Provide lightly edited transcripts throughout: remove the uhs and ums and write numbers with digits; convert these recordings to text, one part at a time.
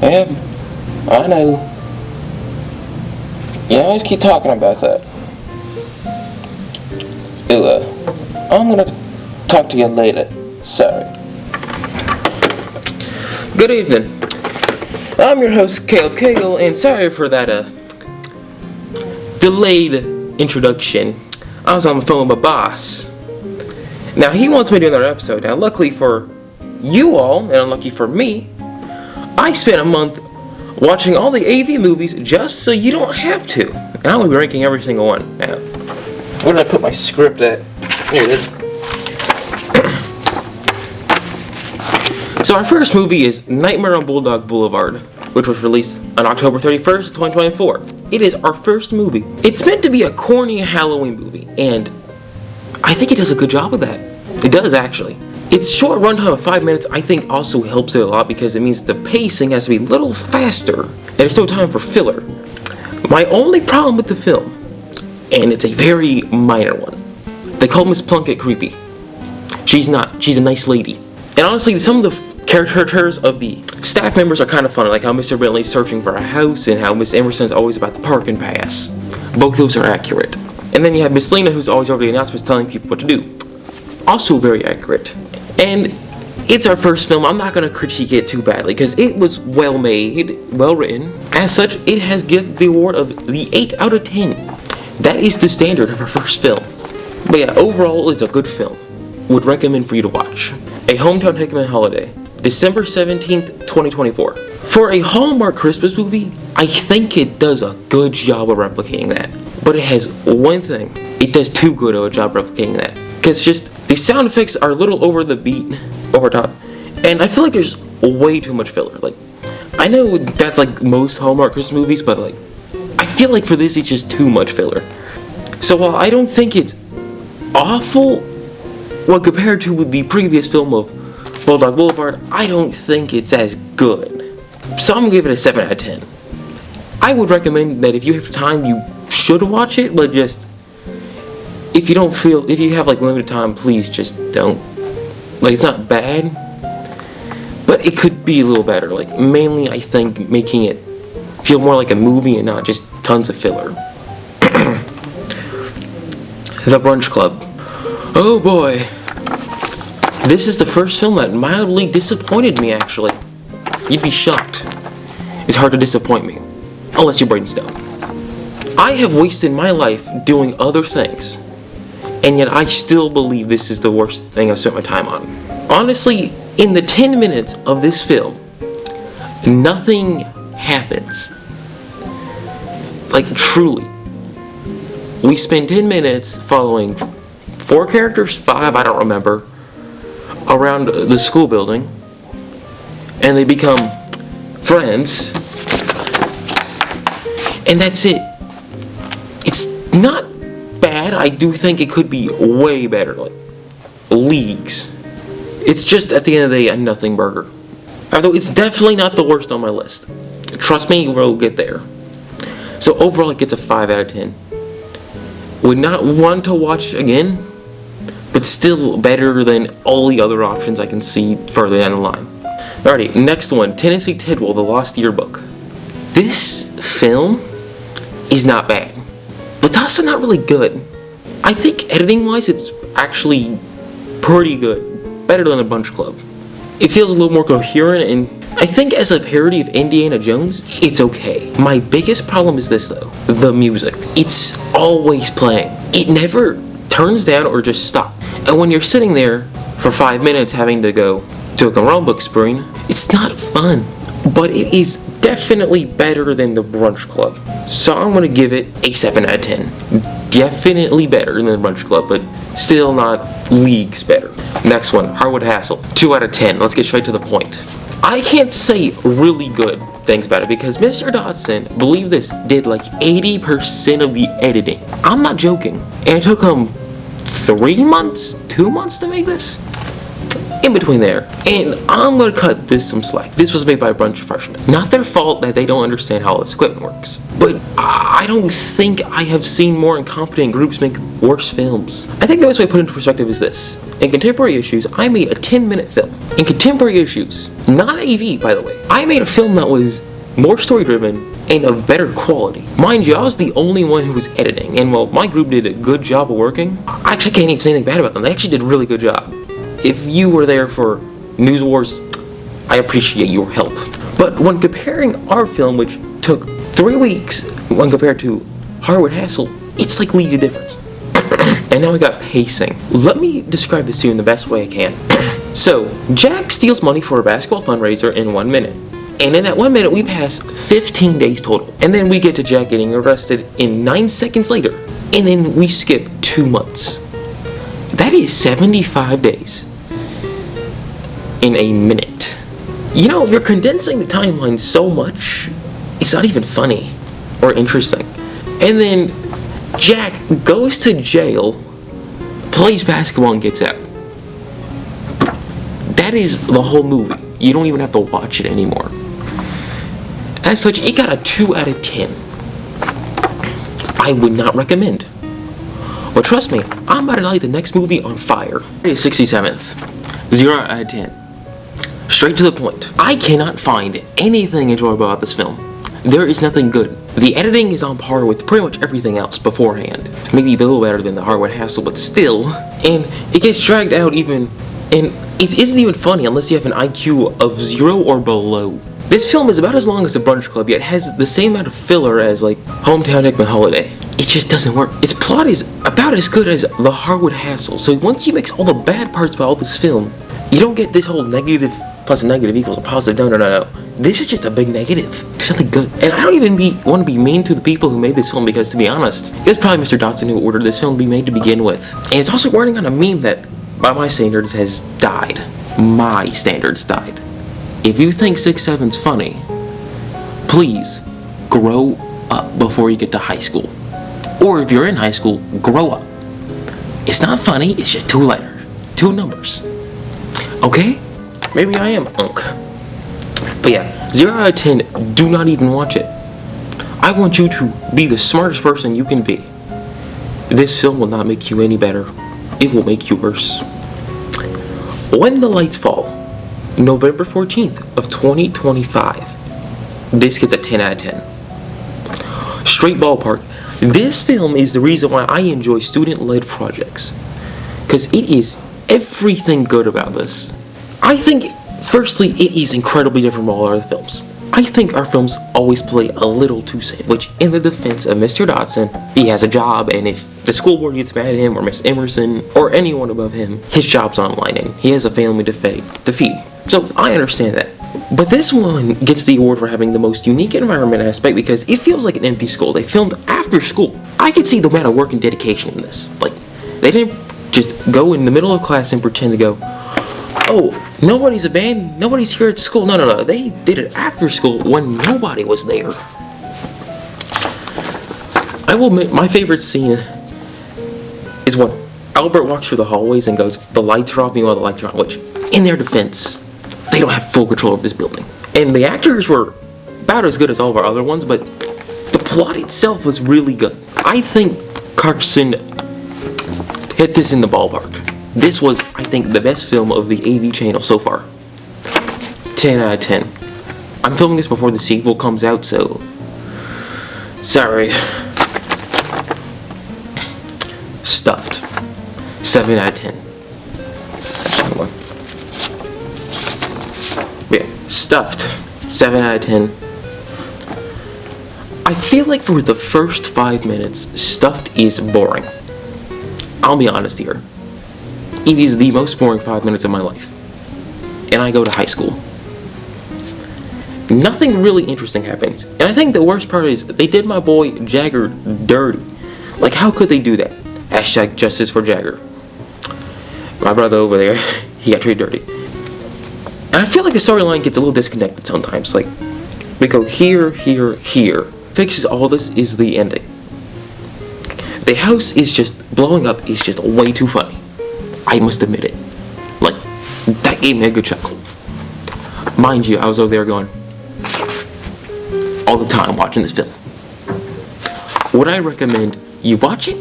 Yeah, I know. You always keep talking about that. Ooh, I'm gonna talk to you later. Sorry. Good evening. I'm your host, Caleb Cagle, and sorry for that, delayed introduction. I was on the phone with my boss. Now, he wants me to do another episode. Now, luckily for you all, and unlucky for me, I spent a month watching all the AV movies just so you don't have to. And I'm going to be ranking every single one. Now, where did I put my script at? Here it is. So our first movie is Nightmare on Bulldog Boulevard, which was released on October 31st, 2024. It is our first movie. It's meant to be a corny Halloween movie, and I think it does a good job of that. It does, actually. Its short runtime of 5 minutes, I think, also helps it a lot because it means the pacing has to be a little faster, and there's no time for filler. My only problem with the film, and it's a very minor one, they call Miss Plunkett creepy. She's not. She's a nice lady. And honestly, some of the caricatures of the staff members are kind of funny, like how Mr. Bentlee's searching for a house and how Miss Emerson's always about the parking pass. Both those are accurate. And then you have Miss Lena, who's always over the announcements telling people what to do. Also very accurate. And it's our first film. I'm not going to critique it too badly because it was well made, well written. As such, it has get the award of the 8 out of 10. That is the standard of our first film. But yeah, overall, it's a good film. Would recommend for you to watch. A Hometown Hickman Holiday, December 17th, 2024. For a Hallmark Christmas movie, I think it does a good job of replicating that. But it has one thing. It does too good of a job replicating that. Because just, the sound effects are a little over the beat, over top. And I feel like there's way too much filler. Like, I know that's like most Hallmark Christmas movies, but like, I feel like for this it's just too much filler. So while I don't think it's awful, well, compared to the previous film of Bulldog Boulevard, I don't think it's as good. So I'm gonna give it a 7 out of 10. I would recommend that if you have time, you should watch it, but just, if you have like limited time, please just don't. Like, it's not bad, but it could be a little better. Like, mainly I think making it feel more like a movie and not just tons of filler. The Brunch Club. Oh boy. This is the first film that mildly disappointed me, actually. You'd be shocked. It's hard to disappoint me. Unless you're brainstem. I have wasted my life doing other things, and yet I still believe this is the worst thing I've spent my time on. Honestly, in the 10 minutes of this film, nothing happens. Like, truly. We spend 10 minutes following 4 characters, 5, I don't remember, around the school building, and they become friends, and that's it. It's not bad. I do think it could be way better, like leagues. It's just, at the end of the day, a nothing burger. Although it's definitely not the worst on my list. Trust me, we'll get there. So overall, it gets a 5 out of 10. Would not want to watch again, but still better than all the other options I can see further down the line. Alrighty, next one, Tennessee Tidwell, The Lost Yearbook. This film is not bad, but it's also not really good. I think editing-wise, it's actually pretty good, better than The Brunch Club. It feels a little more coherent, and I think as a parody of Indiana Jones, it's okay. My biggest problem is this though, the music. It's always playing. It never turns down or just stops. And when you're sitting there for 5 minutes having to go to a comic book screen, it's not fun. But it is definitely better than The Brunch Club. So I'm going to give it a 7 out of 10. Definitely better than The Brunch Club, but still not leagues better. Next one, Harwood Hassel, 2 out of 10. Let's get straight to the point. I can't say really good things about it because Mr. Dodson, believe this, did like 80% of the editing. I'm not joking. And it took him 3 months, 2 months to make this? In between there. And I'm going to cut this some slack. This was made by a bunch of freshmen. Not their fault that they don't understand how all this equipment works. But I don't think I have seen more incompetent groups make worse films. I think the best way to put it into perspective is this. In contemporary issues, I made a 10-minute film. In contemporary issues, not AV by the way, I made a film that was more story-driven and of better quality. Mind you, I was the only one who was editing, and while my group did a good job of working, I actually can't even say anything bad about them. They actually did a really good job. If you were there for News Wars, I appreciate your help. But when comparing our film, which took 3 weeks when compared to Harwood Hassel, it's like leagues of difference. And now we got pacing. Let me describe this to you in the best way I can. So, Jack steals money for a basketball fundraiser in 1 minute. And in that 1 minute, we pass 15 days total. And then we get to Jack getting arrested in 9 seconds later. And then we skip 2 months. That is 75 days in a minute. You know, you're condensing the timeline so much, it's not even funny or interesting. And then Jack goes to jail, plays basketball, and gets out. That is the whole movie. You don't even have to watch it anymore. As such, it got a 2 out of 10. I would not recommend. But trust me, I'm about to light the next movie on fire. It is 67th. 0 out of 10. Straight to the point. I cannot find anything enjoyable about this film. There is nothing good. The editing is on par with pretty much everything else beforehand. Maybe a little better than the Harwood Hassel, but still. And it gets dragged out even, and it isn't even funny unless you have an IQ of 0 or below. This film is about as long as The Brunch Club, yet has the same amount of filler as, like, Hometown Hickman Holiday. It just doesn't work. Its plot is about as good as the Harwood Hassel, so once you mix all the bad parts about all this film, you don't get this whole negative plus negative equals a positive. No. This is just a big negative. There's nothing good. And I don't even want to be mean to the people who made this film, because to be honest, it was probably Mr. Dodson who ordered this film to be made to begin with. And it's also running on a meme that, by my standards, has died. My standards died. If you think 6'7's funny, please grow up before you get to high school. Or if you're in high school, grow up. It's not funny, it's just 2 letters. 2 numbers. Okay? Maybe I am unk. But yeah, 0 out of 10, do not even watch it. I want you to be the smartest person you can be. This film will not make you any better. It will make you worse. When the Lights Fall, November 14th of 2025. This gets a 10 out of 10. Straight ballpark. This film is the reason why I enjoy student-led projects. Because it is everything good about this. I think, firstly, it is incredibly different from all our other films. I think our films always play a little too safe, which, in the defense of Mr. Dodson, he has a job, and if the school board gets mad at him, or Miss Emerson, or anyone above him, his job's on the line, and he has a family to feed. So, I understand that. But this one gets the award for having the most unique environment aspect, because it feels like an empty school. They filmed after school. I could see the amount of work and dedication in this. Like, they didn't just go in the middle of class and pretend to go, oh, nobody's abandoned, nobody's here at school. No. They did it after school when nobody was there. I will admit, my favorite scene is when Albert walks through the hallways and goes, the lights are off, meanwhile the lights are on, which, in their defense, they don't have full control of this building. And the actors were about as good as all of our other ones, but the plot itself was really good. I think Carson hit this in the ballpark. This was, I think, the best film of the AV channel so far. 10 out of 10. I'm filming this before the sequel comes out, so sorry. Stuffed. 7 out of 10. Yeah, Stuffed. 7 out of 10. I feel like for the first 5 minutes, Stuffed is boring. I'll be honest here. It is the most boring 5 minutes of my life. And I go to high school. Nothing really interesting happens. And I think the worst part is they did my boy Jagger dirty. Like, how could they do that? Hashtag justice for Jagger. My brother over there, he got treated dirty. And I feel like the storyline gets a little disconnected sometimes. Like, we go here. Fixes all this is the ending. The house is just blowing up, is just way too funny. I must admit it. Like, that gave me a good chuckle. Mind you, I was over there going all the time watching this film. Would I recommend you watch it?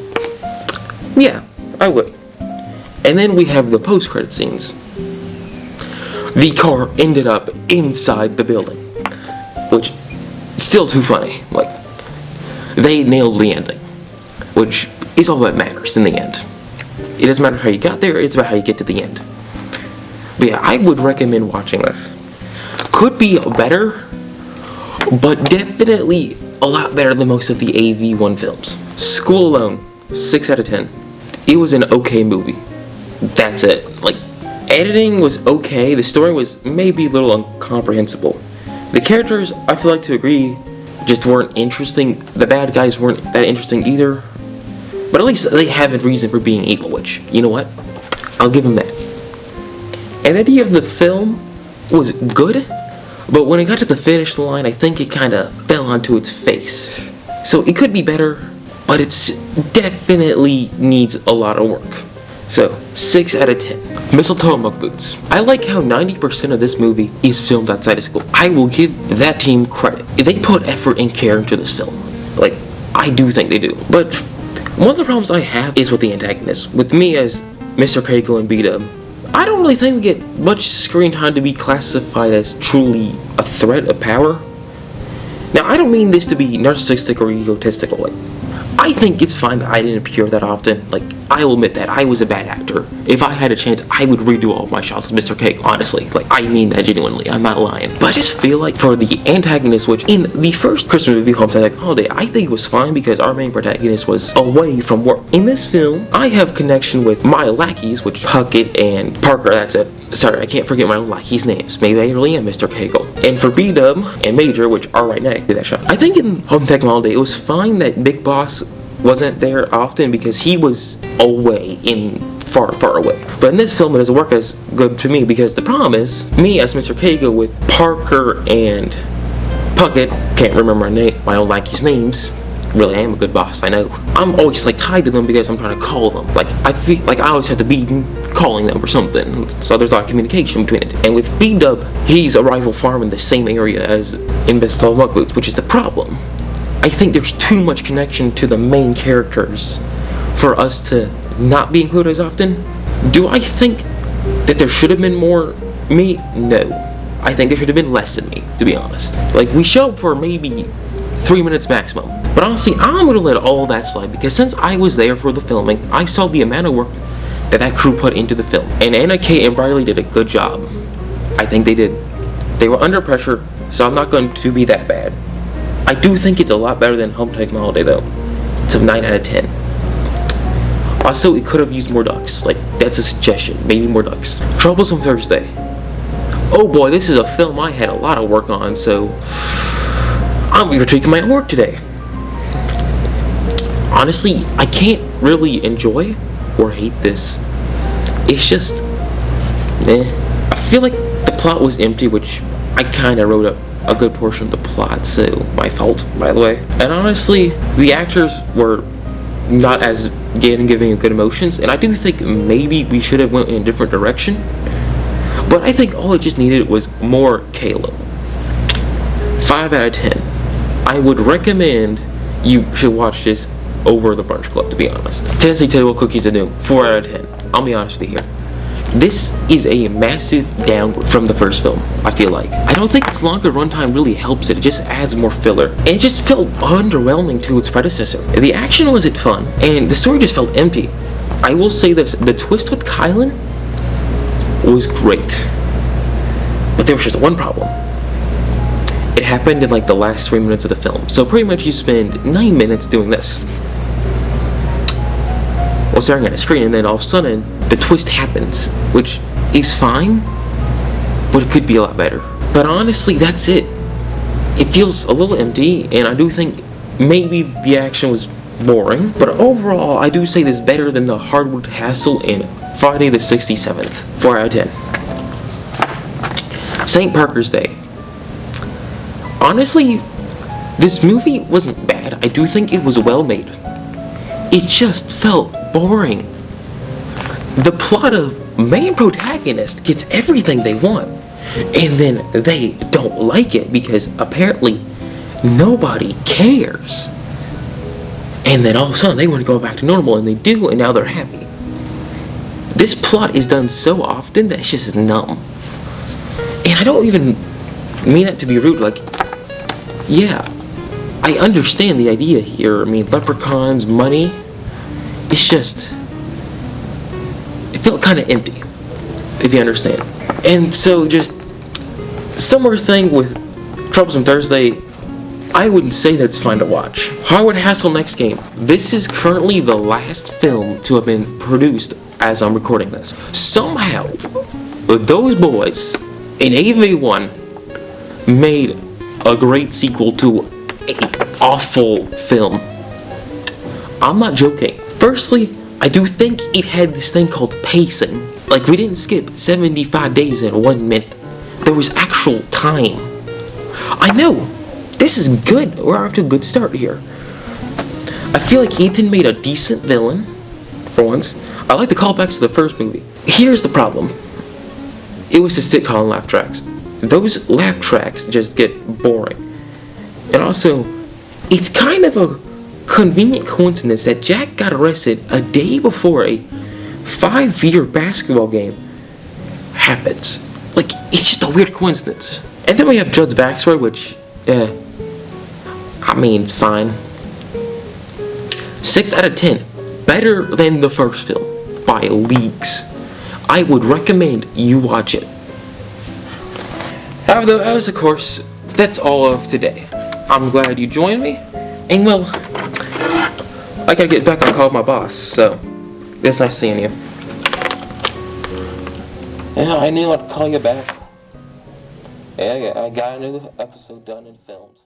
Yeah, I would. And then we have the post-credit scenes. The car ended up inside the building, which is still too funny. Like, they nailed the ending, which is all that matters in the end. It doesn't matter how you got there, it's about how you get to the end. But yeah, I would recommend watching this. Could be better, but definitely a lot better than most of the AV1 films. School Alone, 6 out of 10. It was an okay movie. That's it. Like, editing was okay, the story was maybe a little incomprehensible. The characters, I feel like to agree, just weren't interesting. The bad guys weren't that interesting either. But at least they have a reason for being evil, which, you know what? I'll give them that. And the idea of the film was good, but when it got to the finish line, I think it kind of fell onto its face. So it could be better, but it's definitely needs a lot of work. So, 6 out of 10. Mistletoe Muck Boots. I like how 90% of this movie is filmed outside of school. I will give that team credit. They put effort and care into this film. Like, I do think they do. But one of the problems I have is with the antagonist. With me as Mr. Cagle and B-Dub, I don't really think we get much screen time to be classified as truly a threat of power. Now, I don't mean this to be narcissistic or egotistical. Like, I think it's fine that I didn't appear that often. Like, I will admit that I was a bad actor. If I had a chance, I would redo all of my shots as Mr. Cagle, honestly. Like, I mean that genuinely, I'm not lying. But I just feel like for the antagonist, which in the first Christmas movie, Hometown Holiday, I think it was fine because our main protagonist was away from work. In this film, I have connection with my lackeys, which Puckett and Parker, that's it. Sorry, I can't forget my own lackeys' names. Maybe I really am Mr. Cagle. And for B-Dub and Major, which are right next to that shot, I think in Hometown Holiday, it was fine that Big Boss wasn't there often because he was away far away. But in this film, it doesn't work as good to me because the problem is, me as Mr. Cagle with Parker and Puckett, can't remember my own lackeys' names. Really, I am a good boss, I know. I'm always like tied to them because I'm trying to call them. Like, I feel like I always have to be calling them or something. So there's a lot of communication between it. And with B-Dub, he's a rival farm in the same area as in Mistletoe Muck Boots, which is the problem. I think there's too much connection to the main characters for us to not be included as often. Do I think that there should have been more me? No. I think there should have been less of me, to be honest. Like, we show up for maybe 3 minutes maximum. But honestly, I'm gonna let all that slide because since I was there for the filming, I saw the amount of work that crew put into the film. And Anna, Kate, and Brody did a good job. I think they did. They were under pressure, so I'm not going to be that bad. I do think it's a lot better than Hometown Holiday though. It's a 9 out of 10. Also, it could have used more ducks. Like, that's a suggestion. Maybe more ducks. Troublesome Thursday. Oh boy, this is a film I had a lot of work on, so I'm critiquing my own work today. Honestly, I can't really enjoy or hate this. It's just, I feel like the plot was empty, which I kind of wrote up a good portion of the plot, so my fault, by the way. And honestly, the actors were not as giving good emotions, and I do think maybe we should have went in a different direction. But I think all it just needed was more Caleb. 5 out of 10. I would recommend you should watch this over the Brunch Club, to be honest. Tennessee Table Cookies and New, 4 out of 10. I'll be honest with you here. This is a massive downgrade from the first film, I feel like. I don't think its longer runtime really helps it just adds more filler. And it just felt underwhelming to its predecessor. The action wasn't fun, and the story just felt empty. I will say this, the twist with Kylan was great. But there was just one problem. It happened in like the last 3 minutes of the film. So pretty much you spend 9 minutes doing this, while staring at a screen, and then all of a sudden the twist happens, which is fine, but it could be a lot better. But honestly, that's it. It feels a little empty, and I do think maybe the action was boring, but overall I do say this better than the Hardwood Hassle in Friday the 67th. 4 out of 10. St. Parker's Day. Honestly, this movie wasn't bad. I do think it was well made. It just felt boring. The plot of main protagonist gets everything they want, and then they don't like it because apparently nobody cares. And then all of a sudden they want to go back to normal, and they do, and now they're happy. This plot is done so often that it's just numb. And I don't even mean that to be rude, like, yeah, I understand the idea here. I mean, leprechauns, money, it's just, it felt kind of empty, if you understand. And so just, similar thing with Troublesome Thursday, I wouldn't say that's fine to watch. Hardwood Hassle Next Game. This is currently the last film to have been produced as I'm recording this. Somehow, those boys in AV1 made a great sequel to an awful film. I'm not joking. Firstly, I do think it had this thing called pacing. Like, we didn't skip 75 days in 1 minute. There was actual time. I know, this is good. We're off to a good start here. I feel like Ethan made a decent villain, for once. I like the callbacks to the first movie. Here's the problem. It was the sitcom laugh tracks. Those laugh tracks just get boring. And also, it's kind of a convenient coincidence that Jack got arrested a day before a 5-year basketball game happens. Like, it's just a weird coincidence. And then we have Judd's backstory, which, I mean, it's fine. 6 out of 10. Better than the first film, by leagues. I would recommend you watch it. However, as of course, that's all of today. I'm glad you joined me, and well, I gotta get back on call with my boss, so it's nice seeing you. Yeah, I knew I'd call you back. Yeah, I got a new episode done and filmed.